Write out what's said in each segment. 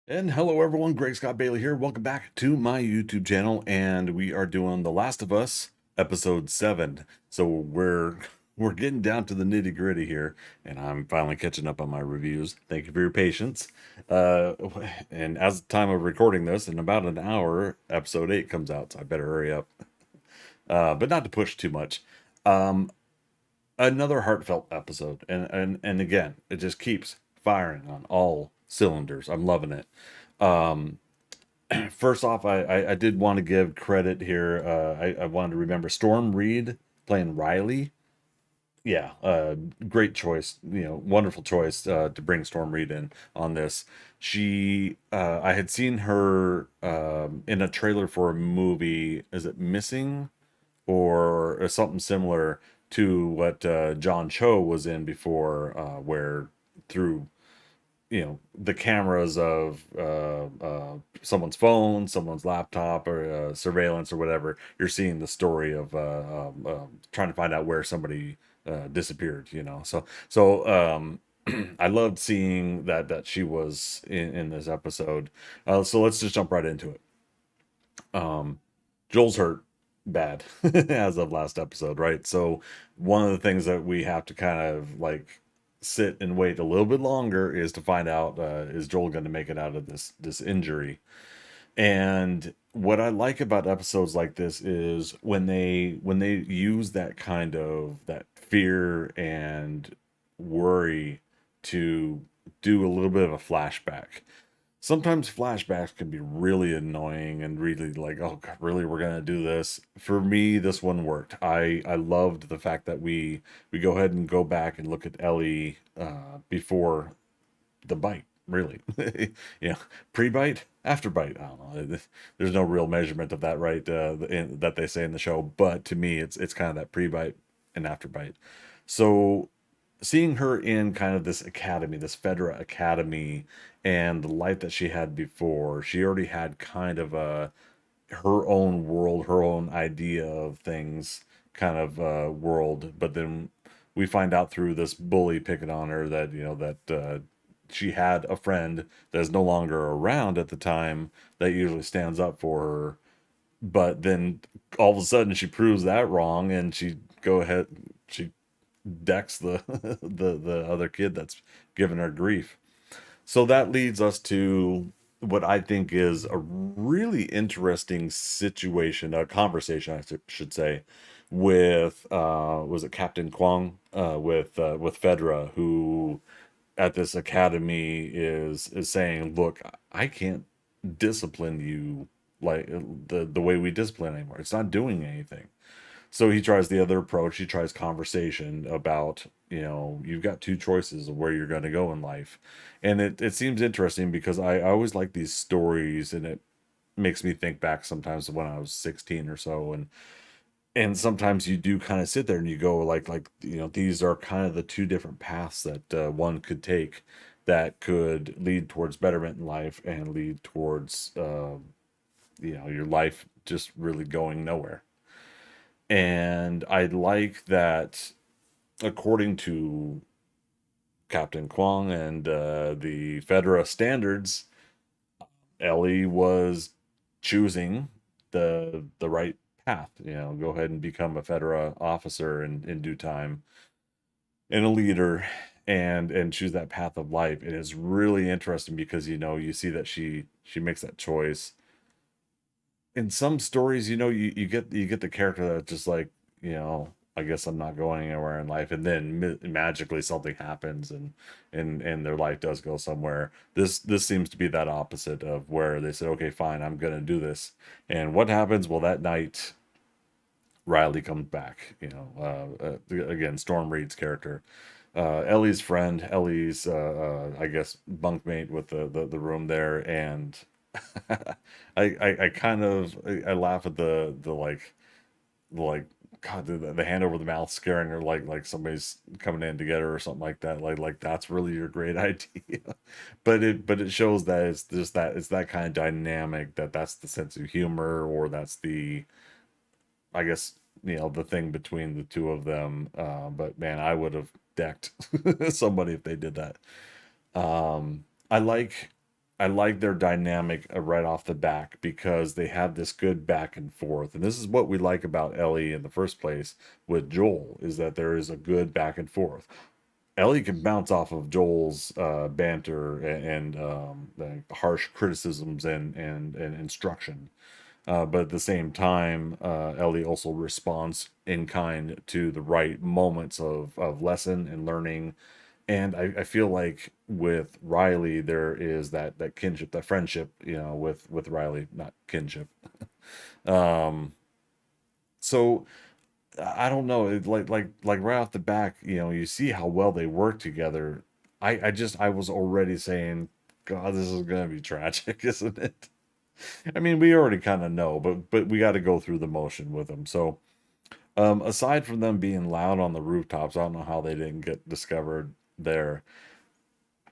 And hello everyone, Greg Scott Bailey here. Welcome back to my YouTube channel, and we are doing The Last of Us episode 7. So we're getting down to the nitty-gritty here, and I'm finally catching up on my reviews. Thank you for your patience. Uh and as the time of recording this, in about an hour, episode 8 comes out, so I better hurry up. But not to push too much. Um Another heartfelt episode, and again, it just keeps firing on all cylinders. I'm loving it. Um First off, I did want to give credit here. I wanted to remember Storm Reed playing Riley. Yeah, great choice. Wonderful choice to bring Storm Reed in on this. I had seen her in a trailer for a movie. Is it Missing or something similar to what John Cho was in before, where through the cameras of someone's phone, someone's laptop, or surveillance or whatever, you're seeing the story of trying to find out where somebody disappeared. So I loved seeing that she was in this episode. So let's just jump right into it. Joel's hurt bad as of last episode, right? So one of the things that we have to kind of like sit and wait a little bit longer is to find out, is Joel going to make it out of this injury. And what I like about episodes like this is when they use that kind of that fear and worry to do a little bit of a flashback. Sometimes flashbacks can be really annoying and really like, oh God, really, we're gonna do this. For me, this one worked. I loved the fact that we go ahead and go back and look at Ellie before the bite. Really, pre-bite, after bite. I don't know. There's no real measurement of that, right? That they say in the show, but to me, it's kind of that pre-bite and after bite. So seeing her in kind of this academy, this Fedra academy, and the life that she had before, she already had kind of her own world, her own idea of things, kind of world. But then we find out through this bully picking on her that she had a friend that is no longer around at the time that usually stands up for her. But then all of a sudden she proves that wrong, and she decks the the other kid that's giving her grief. So that leads us to what I think is a really interesting situation, a conversation, should say, with was it Captain Kwong, with Fedra, who at this academy is saying, "Look, I can't discipline you like the way we discipline anymore. It's not doing anything." So he tries the other approach. He tries conversation about, you've got two choices of where you're going to go in life. And it seems interesting because I always like these stories, and it makes me think back sometimes when I was 16 or so. And sometimes you do kind of sit there and you go these are kind of the two different paths that one could take that could lead towards betterment in life and lead towards, your life just really going nowhere. And I like that, according to Captain Kwong and the Fedra standards, Ellie was choosing the right path. Go ahead and become a Fedra officer in due time and a leader, and choose that path of life. It is really interesting because you see that she makes that choice. In some stories, you get the character that's just like, I guess I'm not going anywhere in life, and then magically something happens, and their life does go somewhere. This seems to be that opposite of where they said, okay, fine, I'm gonna do this. And what happens? Well, that night Riley comes back. Again, Storm Reed's character, Ellie's friend, Ellie's I guess bunkmate with the room there. And I kind of I laugh at the God, the hand over the mouth scaring her, like somebody's coming in to get her or something like that. Like that's really your great idea. But it shows that it's that kind of dynamic, that's the sense of humor, or that's the, I guess, the thing between the two of them. But man, I would have decked somebody if they did that. I like. I like their dynamic right off the back because they have this good back and forth. And this is what we like about Ellie in the first place with Joel, is that there is a good back and forth. Ellie can bounce off of Joel's banter and the harsh criticisms and instruction. But at the same time, Ellie also responds in kind to the right moments of lesson and learning. And I feel like with Riley, there is that kinship, that friendship, with Riley, not kinship. Um, so I don't know, like right off the back, you see how well they work together. I was already saying, God, this is gonna be tragic, isn't it? I mean, we already kind of know, but we got to go through the motion with them. So, aside from them being loud on the rooftops, I don't know how they didn't get discovered there.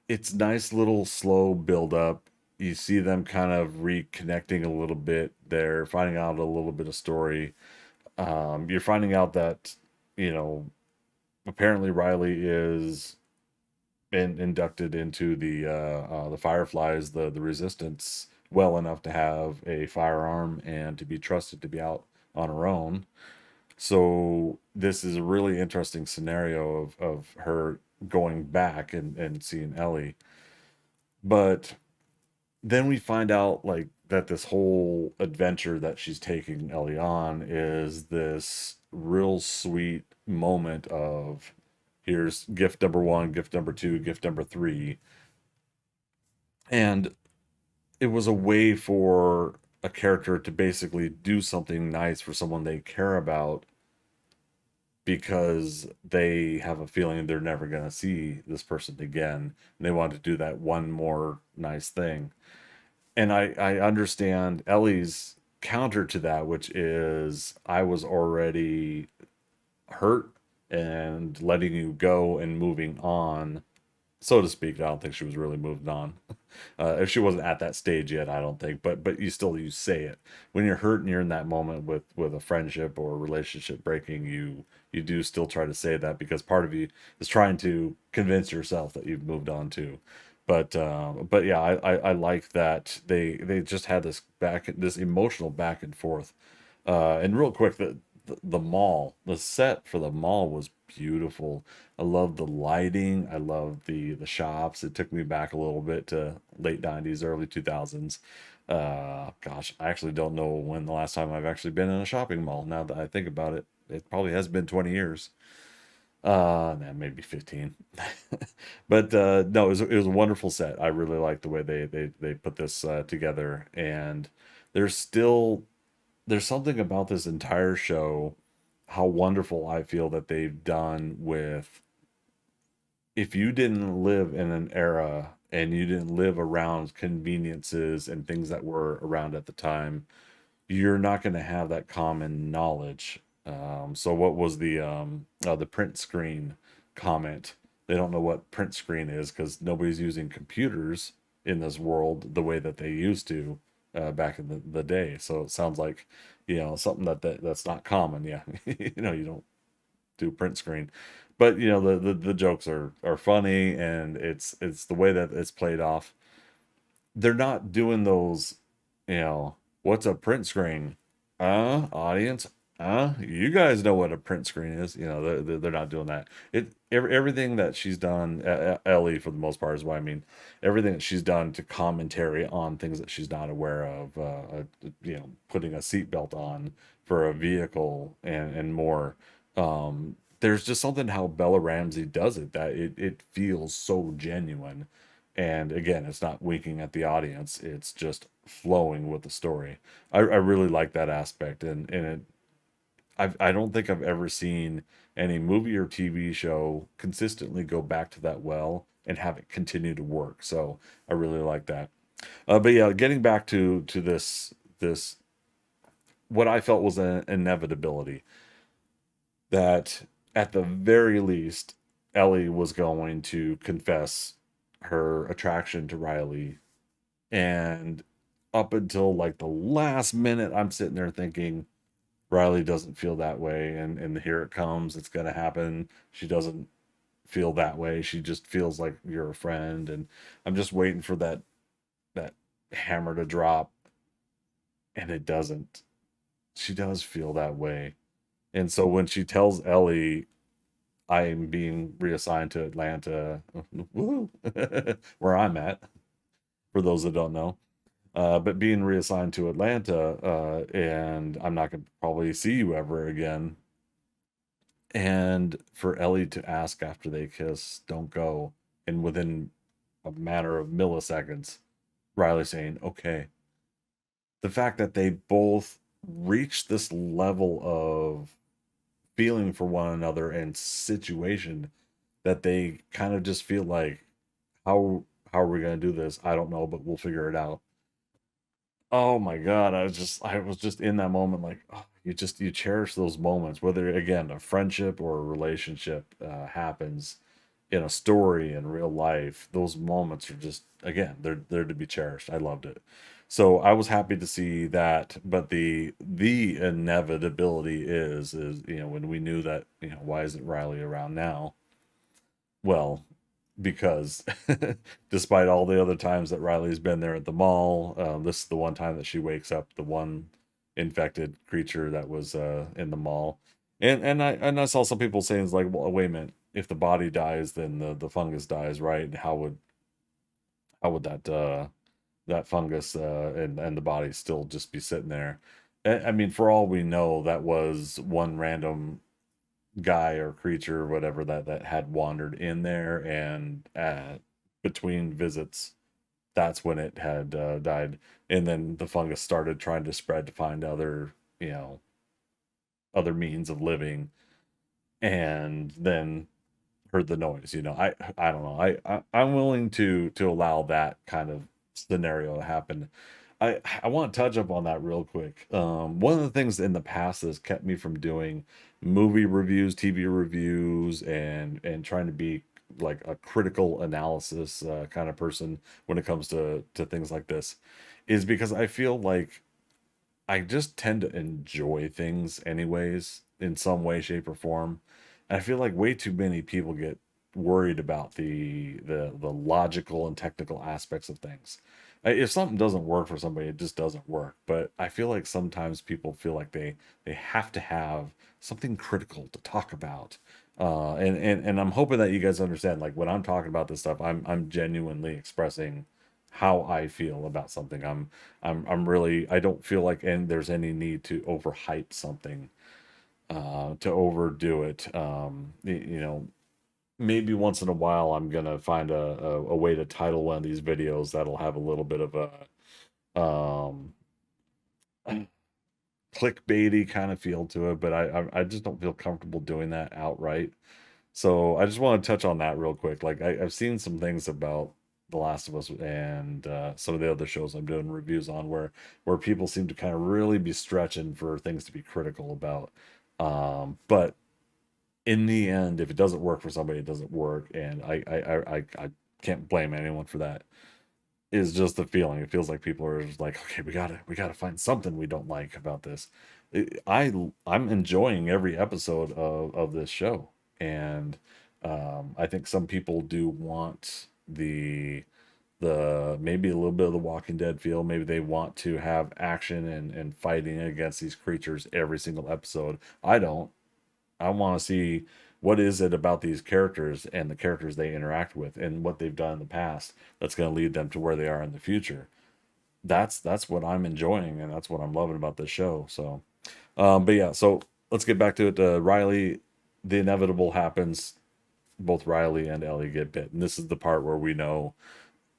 It's nice little slow build up. You see them kind of reconnecting a little bit. They're finding out a little bit of story. You're finding out that, you know, apparently Riley is been inducted into the Fireflies, the Resistance, well enough to have a firearm and to be trusted to be out on her own. So this is a really interesting scenario of her going back and seeing Ellie. But then we find out like that this whole adventure that she's taking Ellie on is this real sweet moment of here's gift number one, gift number two, gift number three. And it was a way for a character to basically do something nice for someone they care about because they have a feeling they're never going to see this person again. And they want to do that one more nice thing. And I understand Ellie's counter to that, which is I was already hurt and letting you go and moving on, so to speak. I don't think she was really moved on. If she wasn't at that stage yet, I don't think. But you say it when you're hurt and you're in that moment with a friendship or a relationship breaking. You do still try to say that because part of you is trying to convince yourself that you've moved on too. But yeah, I like that they just had this emotional back and forth. And real quick, the mall, the set for the mall was beautiful. I love the lighting. I love the shops. It took me back a little bit to late 90s, early 2000s. Gosh, I actually don't know when the last time I've actually been in a shopping mall. Now that I think about it, it probably has been 20 years. Nah, maybe 15. But no, it was a wonderful set. I really like the way they put this together. And there's still there's something about this entire show, how wonderful I feel that they've done with if you didn't live in an era and you didn't live around conveniences and things that were around at the time, you're not going to have that common knowledge. So what was the print screen comment? They don't know what print screen is because nobody's using computers in this world the way that they used to back in the day. So it sounds like something that's not common. Yeah, you don't do print screen, but the jokes are funny and it's the way that it's played off. They're not doing those, what's a print screen? Audience, you guys know what a print screen is. They're not doing that. Everything that she's done, Ellie, for the most part, is what I mean. Everything that she's done to commentary on things that she's not aware of, putting a seatbelt on for a vehicle and more. There's just something how Bella Ramsey does it that it feels so genuine. And again, it's not winking at the audience, it's just flowing with the story. I really like that aspect. I don't think I've ever seen any movie or TV show consistently go back to that well and have it continue to work. So I really like that. But yeah, getting back to this what I felt was an inevitability that at the very least Ellie was going to confess her attraction to Riley. And up until like the last minute, I'm sitting there thinking Riley doesn't feel that way, and here it comes. It's gonna happen. She doesn't feel that way. She just feels like you're a friend, and I'm just waiting for that hammer to drop, and it doesn't. She does feel that way. And so when she tells Ellie, I'm being reassigned to Atlanta, woo, where I'm at, for those that don't know. But being reassigned to Atlanta, and I'm not going to probably see you ever again. And for Ellie to ask after they kiss, don't go. And within a matter of milliseconds, Riley saying, okay. The fact that they both reach this level of feeling for one another and situation that they kind of just feel like, how are we going to do this? I don't know, but we'll figure it out. Oh my god, I was just in that moment like, oh, you cherish those moments, whether again a friendship or a relationship happens in a story in real life. Those moments are just, again, they're to be cherished. I loved it. So I was happy to see that, but the inevitability is when we knew that, why isn't Riley around now? Well, because despite all the other times that Riley's been there at the mall, this is the one time that she wakes up the one infected creature that was in the mall. And I saw some people saying, it's like, well, wait a minute, if the body dies, then the fungus dies, right? And how would that fungus and the body still just be sitting there? I mean, for all we know, that was one random guy or creature or whatever that had wandered in there, and between visits, that's when it had died. And then the fungus started trying to spread to find other means of living, and then heard the noise. I don't know. I'm willing to allow that kind of scenario to happen. I want to touch up on that real quick. One of the things in the past that's kept me from doing movie reviews, TV reviews, and trying to be like a critical analysis kind of person when it comes to things like this is because I feel like I just tend to enjoy things anyways in some way, shape, or form. And I feel like way too many people get worried about the logical and technical aspects of things. If something doesn't work for somebody, it just doesn't work. But I feel like sometimes people feel like they have to have something critical to talk about. And I'm hoping that you guys understand, like when I'm talking about this stuff, I'm genuinely expressing how I feel about something. I'm really, I don't feel like and there's any need to overhype something, to overdo it. Maybe once in a while I'm gonna find a way to title one of these videos that'll have a little bit of a clickbaity kind of feel to it, but I just don't feel comfortable doing that outright. So I just want to touch on that real quick. Like I've seen some things about The Last of Us and some of the other shows I'm doing reviews on where people seem to kind of really be stretching for things to be critical about. But in the end, if it doesn't work for somebody, it doesn't work, and I can't blame anyone for that. Is just the feeling. It feels like people are just like, okay, we gotta find something we don't like about this. I'm enjoying every episode of this show, and I think some people do want the maybe a little bit of the Walking Dead feel. Maybe they want to have action and fighting against these creatures every single episode. I don't. I want to see what is it about these characters and the characters they interact with and what they've done in the past that's going to lead them to where they are in the future. That's what I'm enjoying, and that's what I'm loving about this show. So, but yeah, so let's get back to it. Riley, the inevitable happens. Both Riley and Ellie get bit, and this is the part where we know,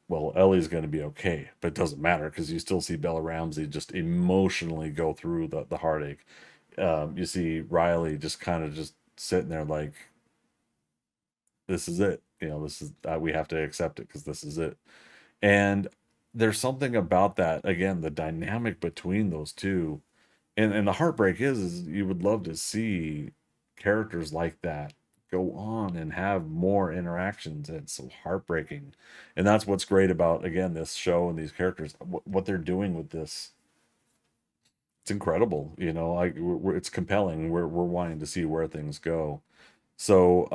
well, Ellie's going to be okay, but it doesn't matter because you still see Bella Ramsey just emotionally go through the heartache. You see Riley just kind of just sitting there like, this is it. This is we have to accept it because this is it. And there's something about that, again, the dynamic between those two. And the heartbreak is you would love to see characters like that go on and have more interactions. It's so heartbreaking. And that's what's great about, again, this show and these characters, what they're doing with this. It's incredible, like it's compelling. We're wanting to see where things go. So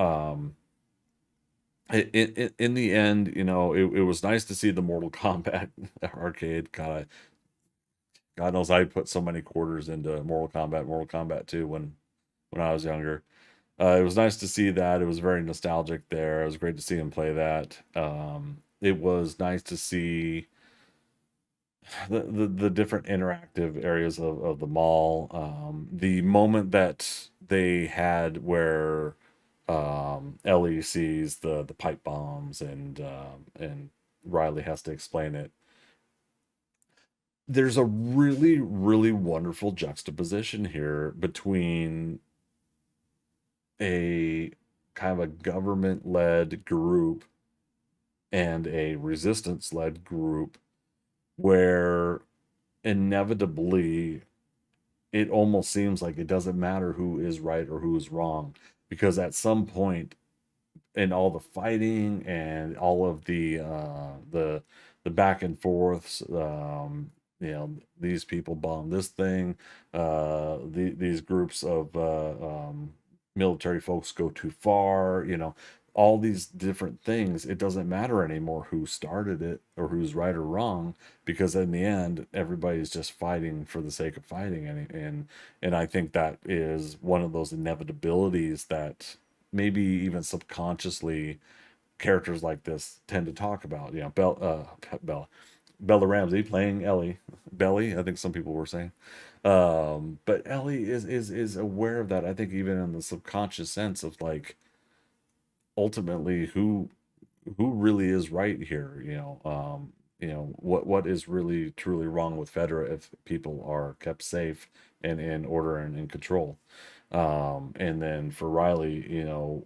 In the end, you know, it was nice to see the Mortal Kombat arcade. God knows I put so many quarters into Mortal Kombat 2 when I was younger. It was nice to see that. It was very nostalgic there. It was great to see him play that. It was nice to see the different interactive areas of the mall. The moment that they had where Ellie sees the pipe bombs and Riley has to explain it. There's a really wonderful juxtaposition here between a kind of a government led group and a resistance led group where inevitably it almost seems like it doesn't matter who is right or who is wrong, because at some point in all the fighting and all of the back and forths, you know, these people bomb this thing, these groups of military folks go too far, you know, all these different things. It doesn't matter anymore who started it or who's right or wrong, because in the end everybody's just fighting for the sake of fighting. And I think that is one of those inevitabilities that maybe even subconsciously characters like this tend to talk about. You know, Bella Ramsey playing Ellie, Belly, I think some people were saying. But Ellie is aware of that. I think even in the subconscious sense of like ultimately who really is right here. You know what is really truly wrong with Fedra if people are kept safe and in order and in control. And then for Riley, you know,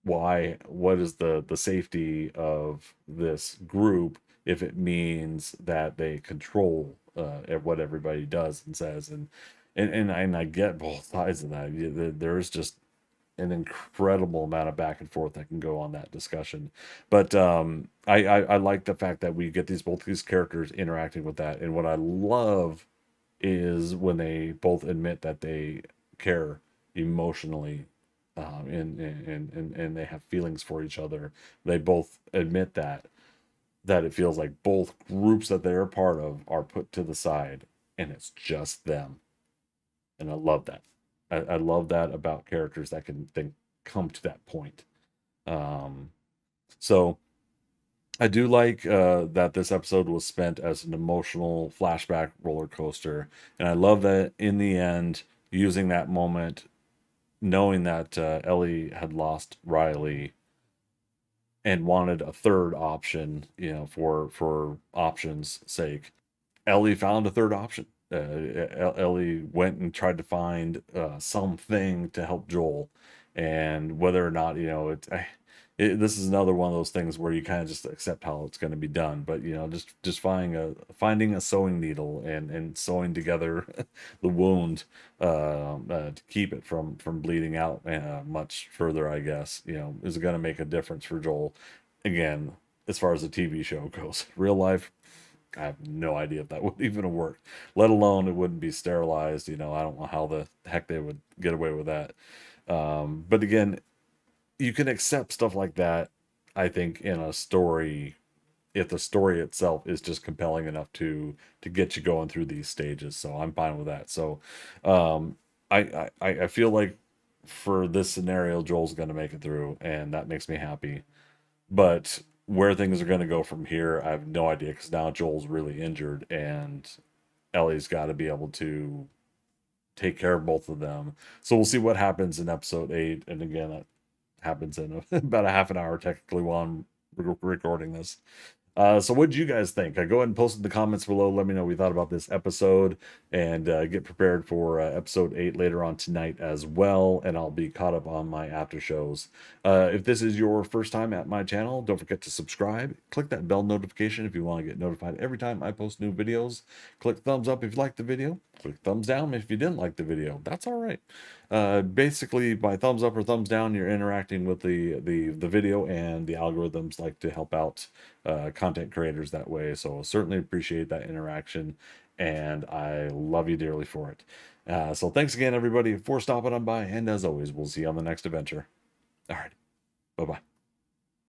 what is the safety of this group if it means that they control what everybody does and says. And I get both sides of that. There is just an incredible amount of back and forth that can go on that discussion. But I like the fact that we get both these characters interacting with that. And what I love is when they both admit that they care emotionally, and they have feelings for each other. They both admit that it feels like both groups that they're a part of are put to the side and it's just them. And I love that. I love that about characters that can think come to that point. Um, so I do like that this episode was spent as an emotional flashback roller coaster, and I love that in the end, using that moment, knowing that Ellie had lost Riley and wanted a third option, you know, for options' sake, Ellie found a third option. Ellie went and tried to find something to help Joel, and whether or not, you know, this is another one of those things where you kind of just accept how it's going to be done. But you know, just finding a sewing needle and sewing together the wound to keep it from bleeding out much further, I guess, you know, is going to make a difference for Joel. Again, as far as the TV show goes, real life, I have no idea if that would even work, let alone it wouldn't be sterilized. You know, I don't know how the heck they would get away with that. But again, you can accept stuff like that, I think, in a story if the story itself is just compelling enough to get you going through these stages. So I'm fine with that. So um, I feel like for this scenario, Joel's going to make it through, and that makes me happy. But where things are going to go from here, I have no idea because now Joel's really injured, and Ellie's got to be able to take care of both of them. So we'll see what happens in episode 8. And again, that happens in about a half an hour, technically, while I'm recording this. So what did you guys think? Go ahead and post in the comments below. Let me know what you thought about this episode, and get prepared for episode 8 later on tonight as well. And I'll be caught up on my after shows. If this is your first time at my channel, don't forget to subscribe. Click that bell notification if you want to get notified every time I post new videos. Click thumbs up if you liked the video. Click thumbs down if you didn't like the video. That's all right. Basically, by thumbs up or thumbs down, you're interacting with the video, and the algorithms like to help out content creators that way. So certainly appreciate that interaction, and I love you dearly for it. So thanks again, everybody, for stopping on by, and as always, we'll see you on the next adventure. All right, bye bye.